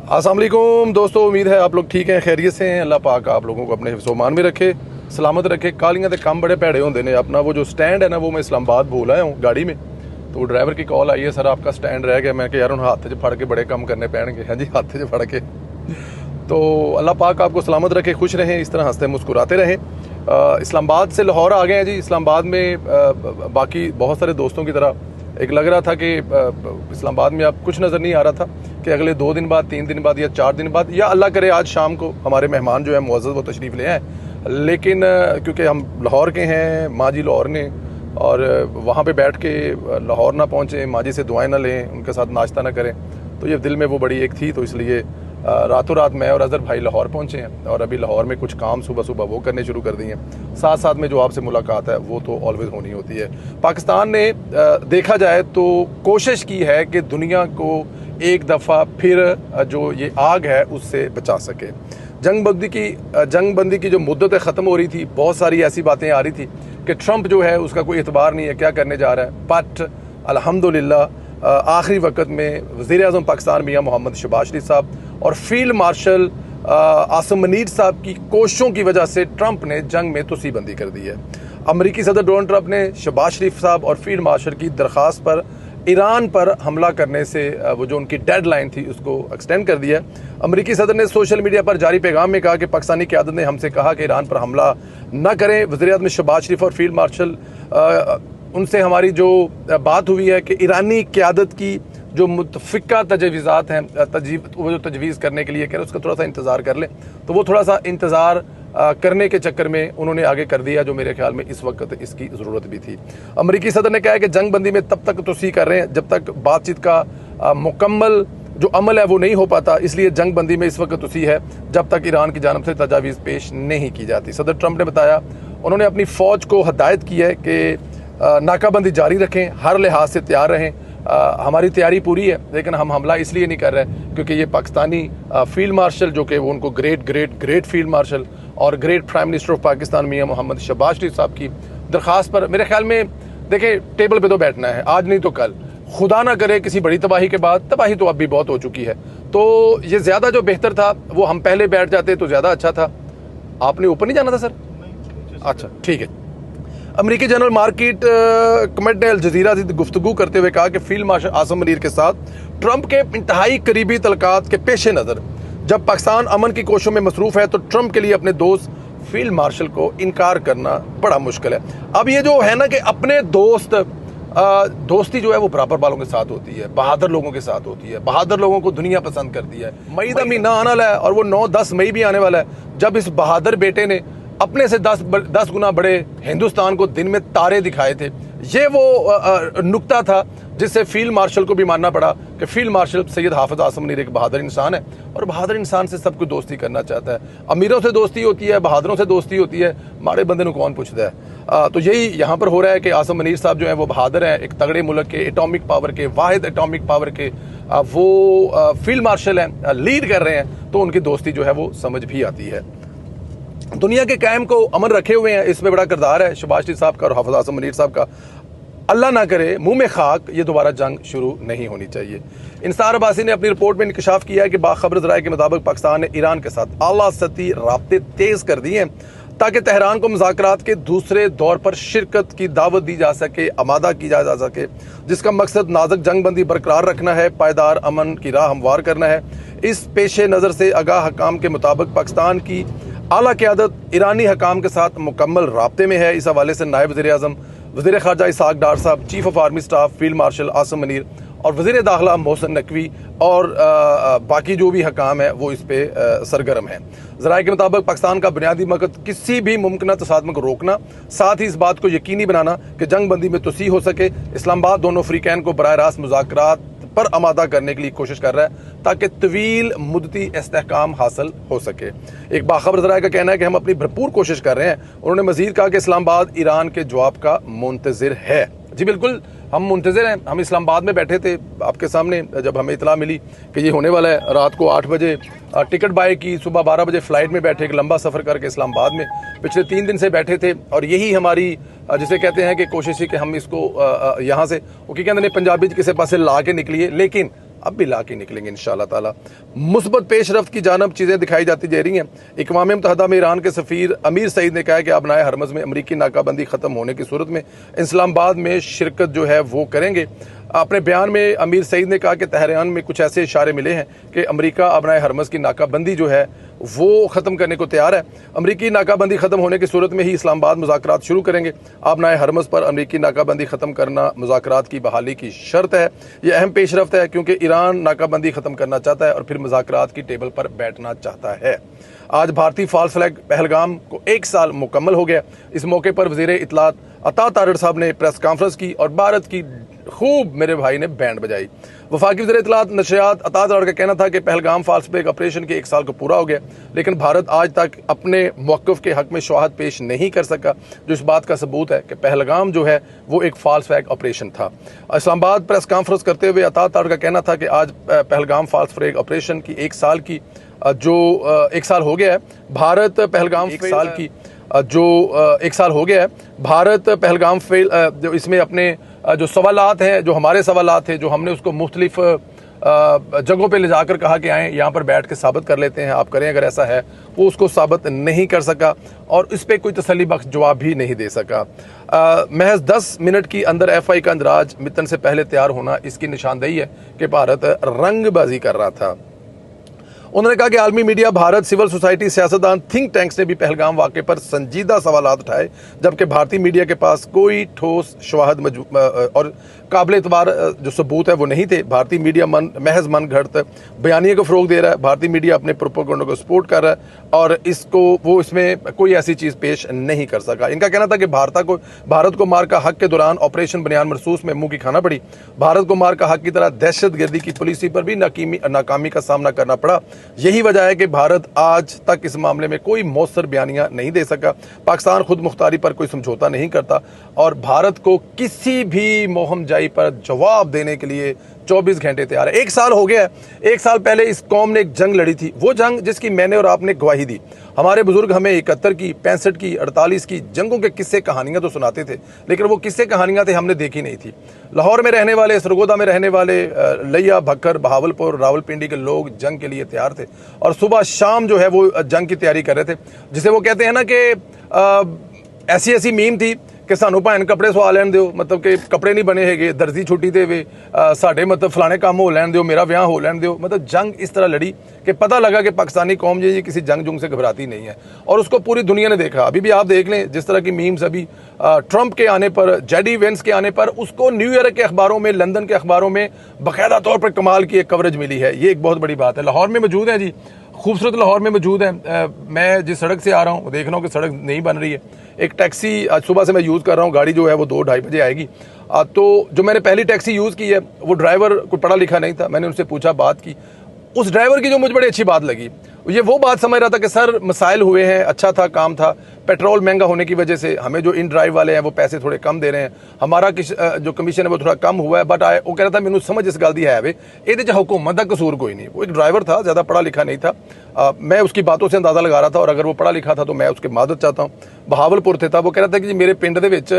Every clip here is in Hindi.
अस्सलाम वालेकुम दोस्तों, उम्मीद है आप लोग ठीक हैं, खैरियत से हैं। अल्लाह पाक आप लोगों को अपने हिफ्ज़-ओ-मान में रखे, सलामत रखे। कालियां तो कम बड़े भैड़े होंगे ने। अपना वो जो स्टैंड है ना, वो मैं इस्लामाबाद भूल आया हूँ गाड़ी में, तो ड्राइवर की कॉल आई है, सर आपका स्टैंड रह गया। मैं कि यार उन्हें हाथ च फड़ के बड़े कम करने पैणगे। हाँ जी, हाथ च फड़ के। तो अल्लाह पाक आपको सलामत रखे, खुश रहें, इस तरह हंसते मुस्कुराते रहें। इस्लामाबाद से लाहौर आ गए हैं जी। इस्लामाबाद में बाकी बहुत सारे दोस्तों की तरह एक लग रहा था कि इस्लामाबाद में अब कुछ नज़र नहीं आ रहा था कि अगले 2 दिन बाद, 3 दिन बाद या 4 दिन बाद, या अल्लाह करे आज शाम को हमारे मेहमान जो है मुअज़्ज़ज़ वो तशरीफ़ ले आए। लेकिन क्योंकि हम लाहौर के हैं, माँ जी लाहौर ने, और वहाँ पे बैठ के लाहौर ना पहुँचे, माँ जी से दुआएं ना लें, उनके साथ नाश्ता ना करें, तो ये दिल में वो बड़ी एक थी। तो इसलिए रातों रात मैं और अज़हर भाई लाहौर पहुँचे हैं, और अभी लाहौर में कुछ काम सुबह सुबह वो करने शुरू कर दिए हैं। साथ साथ में जो आपसे मुलाकात है वो तो ऑलवेज़ होनी होती है। पाकिस्तान ने देखा जाए तो कोशिश की है कि दुनिया को एक दफ़ा फिर जो ये आग है उससे बचा सके। जंगबंदी की जो मुद्दत ख़त्म हो रही थी, बहुत सारी ऐसी बातें आ रही थी कि ट्रंप जो है उसका कोई एतबार नहीं है, क्या करने जा रहा है। बट अल्हम्दुलिल्लाह आखिरी वक्त में वज़ीर-ए-आज़म पाकिस्तान मियां मोहम्मद शहबाज शरीफ साहब और फील्ड मार्शल आसिम मुनीर साहब की कोशिशों की वजह से ट्रंप ने जंग में तुसीबंदी कर दी है। अमरीकी सदर डोनाल्ड ट्रंप ने शहबाज शरीफ साहब और फील्ड मार्शल की दरख्वास्त पर ईरान पर हमला करने से वो जो उनकी डेडलाइन थी उसको एक्सटेंड कर दिया। अमरीकी सदर ने सोशल मीडिया पर जारी पैगाम में कहा कि पाकिस्तानी क़यादत ने हमसे कहा कि ईरान पर हमला न करें। वज़ीर-ए-आज़म शहबाज शरीफ और फील्ड मार्शल उनसे हमारी जो बात हुई है कि ईरानी क़यादत की जो मुतफ़िका तजवीज़ात हैं, वो जो तजवीज़ करने के लिए कह रहे उसका थोड़ा सा इंतज़ार कर लें, तो वो थोड़ा सा इंतज़ार करने के चक्कर में उन्होंने आगे कर दिया, जो मेरे ख्याल में इस वक्त इसकी ज़रूरत भी थी। अमरीकी सदर ने कहा है कि जंगबंदी में तब तक तोसी कर रहे हैं जब तक बातचीत का मुकम्मल जो अमल है वो नहीं हो पाता, इसलिए जंगबंदी में इस वक्त तोसी है जब तक ईरान की जानिब से तजावीज़ पेश नहीं की जाती। सदर ट्रंप ने बताया, उन्होंने अपनी फ़ौज को हदायत की है कि नाकाबंदी जारी रखें, हर लिहाज से तैयार रहें। हमारी तैयारी पूरी है, लेकिन हम हमला इसलिए नहीं कर रहे क्योंकि ये पाकिस्तानी फील्ड मार्शल जो कि वो उनको ग्रेट फील्ड मार्शल और great prime minister of Pakistan मियां मोहम्मद शहबाज शरीफ साहब की दरख्वास्त पर मेरे ख्याल में देखिए टेबल पे तो बैठना है, आज नहीं तो कल, खुदा ना करे किसी बड़ी तबाही के बाद। तबाही तो अब भी बहुत हो चुकी है, तो ये ज़्यादा जो बेहतर था वो हम पहले बैठ जाते तो ज़्यादा अच्छा था। आपने ऊपर नहीं जाना था सर? अच्छा ठीक है। अमरीकी जनरल मार्केट कमेटी ने अल जज़ीरा से गुफ्तगू करते हुए कहा कि फील्ड मार्शल आसिम मुनीर के साथ ट्रंप के इंतहाई करीबी तलकात के पेश नज़र जब पाकिस्तान अमन की कोशिशों में मसरूफ़ है, तो ट्रंप के लिए अपने दोस्त फील्ड मार्शल को इनकार करना बड़ा मुश्किल है। अब ये जो है ना कि अपने दोस्ती जो है वो बराबर वालों के साथ होती है, बहादुर लोगों के साथ होती है। बहादुर लोगों को दुनिया पसंद करती है। मई का महीना आने वाला है और वो 9-10 मई भी आने वाला है, जब इस बहादुर बेटे ने अपने से 10 गुना बड़े हिंदुस्तान को दिन में तारे दिखाए थे। ये वो नुक्ता था जिससे फील्ड मार्शल को भी मानना पड़ा कि फील्ड मार्शल सैयद हाफिज आसिम मुनीर एक बहादुर इंसान है, और बहादुर इंसान से सब कुछ दोस्ती करना चाहता है। अमीरों से दोस्ती होती है, बहादुरों से दोस्ती होती है, माड़े बंदे को कौन पूछता है। तो यही यहाँ पर हो रहा है कि आसिम मुनीर साहब जो है वो बहादुर हैं, एक तगड़े मुल्क के एटॉमिक पावर के, वाहिद एटॉमिक पावर के वो फील्ड मार्शल हैं, लीड कर रहे हैं, तो उनकी दोस्ती जो है वो समझ भी आती है। दुनिया के कायम को अमन रखे हुए हैं, इसमें बड़ा किरदार है शहबाज शरीफ साहब का और हाफिज आसिम मुनीर साहब का। अल्लाह ना करे मुंह में खाक, ये दोबारा जंग शुरू नहीं होनी चाहिए। इंसार अब्बासी ने अपनी रिपोर्ट में इंकशाफ किया है कि बाखबर ज़राए के मुताबिक पाकिस्तान ने ईरान के साथ आला सतही राब्ते तेज़ कर दिए हैं ताकि तेहरान को मुज़ाकरात के दूसरे दौर पर शिरकत की दावत दी जा सके, आमादा की जा सके, जिसका मकसद नाजुक जंगबंदी बरकरार रखना है, पायदार अमन की राह हमवार करना है। इस पेश नज़र से आगाह हकाम के मुताबिक पाकिस्तान की आला क़यादत ईरानी हकाम के साथ मुकम्मल राब्ते में है। इस हवाले से नायब वज़ीर-ए-आज़म वज़ीर ख़ारजा इसहाक़ डार साहब, chief of army staff field marshal Asim Munir और वज़ीर दाखिला मोहसिन नकवी और बाकी जो भी हकाम है वो इस पे सरगर्म हैं। ज़राए के मुताबिक पाकिस्तान का बुनियादी मकसद किसी भी मुमकिन तसादम को रोकना, साथ ही इस बात को यकीनी बनाना कि जंगबंदी में तोसी हो सके। इस्लामाबाद दोनों फ़रीक़ैन को बराह रास्त मुज़ाकरात पर आमादा करने के लिए कोशिश कर रहा है ताकि तवील मुद्दती इस्तेहकाम हासिल हो सके। एक बाखबर ज़राए का कहना है कि हम अपनी भरपूर कोशिश कर रहे हैं। उन्होंने मज़ीद कहा कि इस्लामाबाद ईरान के जवाब का मुंतज़िर है। जी बिल्कुल, हम मुंतज़िर हैं। हम इस्लामाबाद में बैठे थे आपके सामने, जब हमें इतला मिली कि ये होने वाला है, रात को 8 बजे टिकट बाय की, सुबह 12 बजे फ़्लाइट में बैठे, एक लंबा सफ़र करके इस्लामाबाद में पिछले 3 दिन से बैठे थे। और यही हमारी जिसे कहते हैं कि कोशिश है कि हम इसको यहाँ से वो क्या कहते हैं पंजाबी किसी पासे ला के निकलिए, लेकिन अब भी ला के निकलेंगे इंशाअल्लाह ताला। मुस्बत पेशरफ्त की जानब चीज़ें दिखाई जाती जा रही हैं। अक़वाम मुत्तहिदा में ईरान के सफ़ीर अमीर सईद ने कहा है कि अबनाए हरमज़ में अमरीकी नाकाबंदी ख़त्म होने की सूरत में इस्लामाबाद में शिरकत जो है वो करेंगे। अपने बयान में अमीर सईद ने कहा कि तेहरान में कुछ ऐसे इशारे मिले हैं कि अमेरिका अबनाए हरमज़ की नाकाबंदी जो है वो ख़त्म करने को तैयार है। अमरीकी नाकाबंदी ख़त्म होने की सूरत में ही इस्लामाबाद मुज़ाकरात शुरू करेंगे। अबनाए हरमज़ पर अमरीकी नाकाबंदी ख़त्म करना मुज़ाकरात की बहाली की शर्त है। यह अहम पेशरफ्त है क्योंकि ईरान नाकाबंदी ख़त्म करना चाहता है और फिर मुज़ाकरात की टेबल पर बैठना चाहता है। आज भारतीय फॉल्स फ्लैग पहलगाम को 1 साल मुकम्मल हो गया। इस मौके पर वज़ीर इत्तलात अता तारड़ साहब ने प्रेस कॉन्फ्रेंस की और भारत की खूब मेरे भाई ने बैंड बजाई। वफाकी वज़ीर इत्तलात नशरियात अता तारड़ का कहना था कि पहलगाम फॉल्स फ्लैग ऑपरेशन के 1 साल को पूरा हो गया, लेकिन भारत आज तक अपने मौक़िफ़ के हक़ में शवाहद पेश नहीं कर सका, जो इस बात का सबूत है कि पहलगाम जो है वो एक फॉल्स फ्लैग ऑपरेशन था। इस्लामाबाद प्रेस कॉन्फ्रेंस करते हुए अता तारड़ का कहना था कि आज पहलगाम फॉल्स फ्लैग ऑपरेशन की 1 साल की जो 1 साल हो गया है। भारत पहलगाम 1 साल की जो 1 साल हो गया है। भारत पहलगाम फेल जो इसमें अपने जो सवालात हैं, जो हमारे सवालात थे, जो हमने उसको मुख्तलिफ जगहों पे ले जाकर कहा कि आएँ यहाँ पर बैठ के साबित कर लेते हैं, आप करें अगर ऐसा है, वो उसको साबित नहीं कर सका और इस पर कोई तसल्ली बख्श जवाब भी नहीं दे सका। महज 10 मिनट की अंदर FI का अंदराज मितन से पहले तैयार होना इसकी निशानदेही है कि भारत रंगबाजी कर रहा था। उन्होंने कहा कि आलमी मीडिया, भारत, सिविल सोसाइटी, सियासतदान, थिंक टैंक्स ने भी पहलगाम वाक़े पर संजीदा सवालात उठाए, जबकि भारतीय मीडिया के पास कोई ठोस शवाहद और काबिल एतबार जो सबूत है वो नहीं थे। भारतीय मीडिया महज मन घड़त बयानिए को फ़रोग दे रहा है। भारतीय मीडिया अपने प्रोपेगेंडा को सपोर्ट कर रहा है और इसमें कोई ऐसी चीज़ पेश नहीं कर सका। इनका कहना था कि भारत को मार का हक के दौरान ऑपरेशन बनियान मरसूस में मुंह की खाना पड़ी। भारत को मार का हक की तरह दहशतगर्दी की पॉलिसी पर भी नाकामी का सामना करना पड़ा। यही वजह है कि भारत आज तक इस मामले में कोई मौसर बयानिया नहीं दे सका। पाकिस्तान खुद मुख्तारी पर कोई समझौता नहीं करता और भारत को किसी भी मोहमजाई पर जवाब देने के लिए 24 घंटे तैयार है। 1 साल हो गया है। 1 साल पहले इस कौम ने एक जंग लड़ी थी, वो जंग जिसकी मैंने और आपने गवाही दी। हमारे बुजुर्ग हमें 71 की, 65 की, 48 की जंगों के किस्से कहानियां तो सुनाते थे, लेकिन वो किस्से कहानियां थे हमने देखी नहीं थी। लाहौर में रहने वाले, सरगोदा में रहने वाले, लिया, भक्कर, बहावलपुर, रावलपिंडी के लोग जंग के लिए तैयार थे और सुबह शाम जो है वो जंग की तैयारी कर रहे थे, जिसे वो कहते हैं ना कि ऐसी ऐसी मीम थी कि सानू भैन कपड़े सवा लैन दिओ, मतलब कि कपड़े नहीं बने हैगे, दर्जी छुट्टी दे वे, साढ़े मतलब फलाने काम हो लैन दिओ, मेरा ब्याह हो लैन दिओ। मतलब जंग इस तरह लड़ी कि पता लगा कि पाकिस्तानी कौम जो ये किसी जंग जुंग से घबराती नहीं है और उसको पूरी दुनिया ने देखा। अभी भी आप देख लें जिस तरह की मीम्स अभी ट्रंप के आने पर, जेडी वेंस के आने पर, उसको न्यूयॉर्क के अखबारों में, लंदन के अखबारों में बाकायदा तौर पर कमाल की एक कवरेज मिली है। ये एक बहुत बड़ी बात है। लाहौर में मौजूद है जी, खूबसूरत लाहौर में मौजूद है। मैं जिस सड़क से आ रहा हूँ देख रहा हूँ कि सड़क नहीं बन रही है। एक टैक्सी आज सुबह से मैं यूज़ कर रहा हूँ, गाड़ी जो है वो 2-2:30 बजे आएगी। तो जो मैंने पहली टैक्सी यूज़ की है वो ड्राइवर कोई पढ़ा लिखा नहीं था। मैंने उनसे पूछा, बात की। उस ड्राइवर की जो मुझे बड़ी अच्छी बात लगी, ये वो बात समझ रहा था कि सर मसाइल हुए हैं, अच्छा था, काम था, पेट्रोल महंगा होने की वजह से हमें जो इन ड्राइव वाले हैं वो पैसे थोड़े कम दे रहे हैं, हमारा जो कमीशन है वो थोड़ा कम हुआ है। बट वो कह रहा था मैंने समझ इस गल दी है वे ये हुकूमत का कसूर कोई नहीं। वो एक ड्राइवर था, ज़्यादा पढ़ा लिखा नहीं था। मैं उसकी बातों से अंदाज़ा लगा रहा था और अगर वो पढ़ा लिखा था तो मैं उसकी मदद चाहता हूँ। बहावलपुर थे था, वो कह रहा था कि जी मेरे पिंड दे विच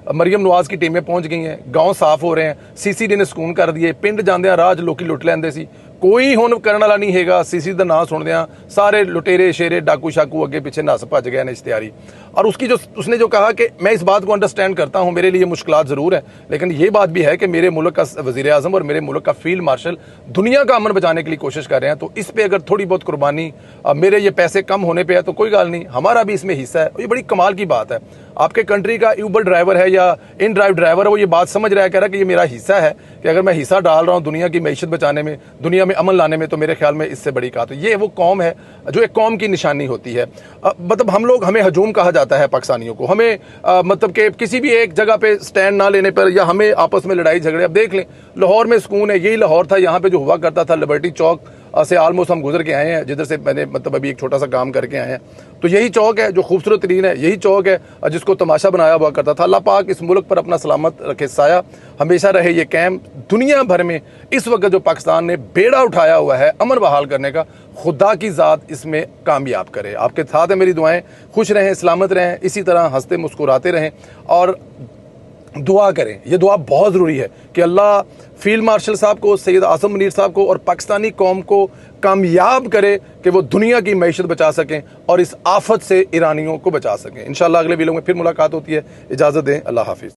मरियम नवाज की टीमें पहुँच गई हैं, गाँव साफ हो रहे हैं, CCD ने सुकून कर दिए, पिंड जांदे राह लोग लुट लैंदे सी, कोई हुण करने वाला नहीं हैगा। CCD का नाम सुनदे सारे लुटेरे शेरे डाकू शाकू अगे पीछे नस भज गए ने इश्तिहारी। और उसने जो कहा कि मैं इस बात को अंडरस्टैंड करता हूँ, मेरे लिए मुश्किलात ज़रूर है, लेकिन ये बात भी है कि मेरे मुल्क का वज़ीर आज़म और मेरे मुल्क का फील्ड मार्शल दुनिया का अमन बचाने के लिए कोशिश कर रहे हैं, तो इस पर अगर थोड़ी बहुत कुर्बानी मेरे ये पैसे कम होने पर है तो कोई गल नहीं, हमारा भी इसमें हिस्सा है। ये बड़ी कमाल की बात है। आपके कंट्री का यूबर ड्राइवर है या इन ड्राइव ड्राइवर है, वो ये बात समझ रहा है, कह रहा है कि ये मेरा हिस्सा है कि अगर मैं हिस्सा डाल रहा हूँ दुनिया की मैशत बचाने में, दुनिया में अमन लाने में, तो मेरे ख्याल में इससे बड़ी बात। तो ये वो कौम है जो एक कौम की निशानी होती है। मतलब हमें हजूम कहा जाता है पाकिस्तानियों को, हमें मतलब कि किसी भी एक जगह पे स्टैंड ना लेने पर या हमें आपस में लड़ाई झगड़े। अब देख लें लाहौर में सुकून है, यही लाहौर था यहाँ पे जो हुआ करता था। लिबर्टी चौक से आलमोस्ट हम गुजर के आए हैं, जिधर से मैंने मतलब अभी एक छोटा सा काम करके आए हैं। तो यही चौक है जो खूबसूरत तरीन है, यही चौक है जिसको तमाशा बनाया हुआ करता था। अल्लाह पाक इस मुल्क पर अपना सलामत रखे साया, हमेशा रहे ये कैम। दुनिया भर में इस वक्त जो पाकिस्तान ने बेड़ा उठाया हुआ है अमन बहाल करने का, खुदा की ज़ात इसमें कामयाब करे। आपके साथ है मेरी दुआएं, खुश रहें, सलामत रहें, इसी तरह हंसते मुस्कुराते रहें और दुआ करें। ये दुआ बहुत ज़रूरी है कि अल्लाह फील्ड मार्शल साहब को, सैयद आज़म मुनीर साहब को और पाकिस्तानी कौम को कामयाब करे कि वो दुनिया की मईशत बचा सकें और इस आफत से ईरानियों को बचा सकें। इंशाअल्लाह अगले वीडियो में फिर मुलाकात होती है। इजाज़त दें। अल्लाह हाफिज़।